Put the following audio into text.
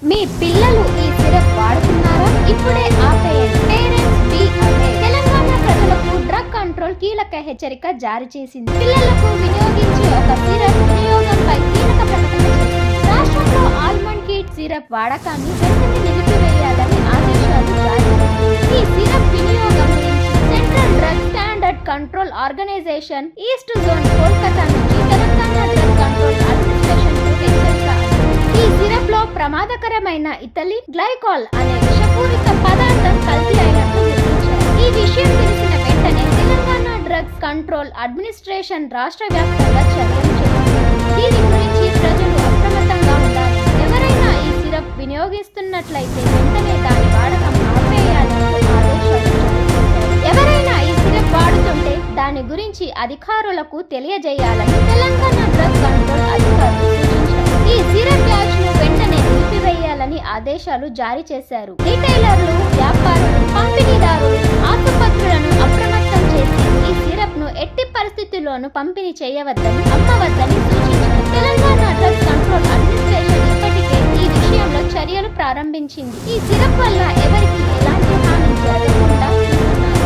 మీ పిల్లలు ఈ సిరప్ వాడుతున్నారా? ఇప్పుడే ఆపేయండి. Parents be away. తెలంగాణ ప్రజలకు డ్రగ్ కంట్రోల్ కీలక హెచ్చరిక జారీ చేసింది. పిల్లలకు వినియోగించే ఒక సిరప్ వినియోగంపై కీలక ప్రకటన చేసింది. రాష్ట్రంలో ఆల్మండ్ కిడ్ సిరప్ వాడకాన్ని వెంటనే నిలిపివేయాలని ఆదేశాలు జారీ చేసింది. ఈ సిరప్ వినియోగం గురించి central drug standard control organisation east zone Kolkata నుంచి తెలంగాణ డ్రగ్ కంట్రోల్ అడ్మినిస్ట్రేషన్ కు హెచ్చరిక అందింది. ఈ సిరప్ లో ప్రమాదకరమైన ఇథిలిన్ గ్లైకాల్ అనే విషపూరిత పదార్థం కల్తీ అయినట్లు గుర్తించారు. ఈ విషయం తెలిసిన వెంటనే తెలంగాణ డ్రగ్స్ కంట్రోల్ అడ్మినిస్ట్రేషన్ రాష్ట్ర వ్యాప్తంగా చర్యలు చేపట్టింది. దీని గురించి ప్రజలు అప్రమత్తంగా ఉండాలి. ఎవరైనా ఈ సిరప్ వినియోగిస్తున్నట్లయితే వెంటనే దాని వాడకం ఆపేయాలని ఆదేశాలు జారీ చేశారు. ఎవరైనా ఈ సిరప్ వాడుతుంటే దాని గురించి అధికారులకు తెలియజేయాలని తెలంగాణ డ్రగ్ కంట్రోల్ అధికారులు సూచించారు. ఈ సిరప్ బ్యాచ్ ను వెంటనే నిలిపివేయాలని ఆదేశాలు జారీ చేశారు. రిటైలర్లు, వ్యాపారులు, పంపిణీదారులు, ఆసుపత్రులను అప్రమత్తం చేసి ఈ సిరప్ ను ఎట్టి పరిస్థితుల్లోనూ పంపిణీ చేయవద్దని, అమ్మవద్దని సూచించారు. తెలంగాణ డ్రగ్స్ కంట్రోల్ అడ్మినిస్ట్రేషన్ ఇప్పటికే ఈ విషయంలో చర్యలు ప్రారంభించింది. ఈ సిరప్ వల్ల ఎవరికి ఎలాంటి హాని జరగకుండా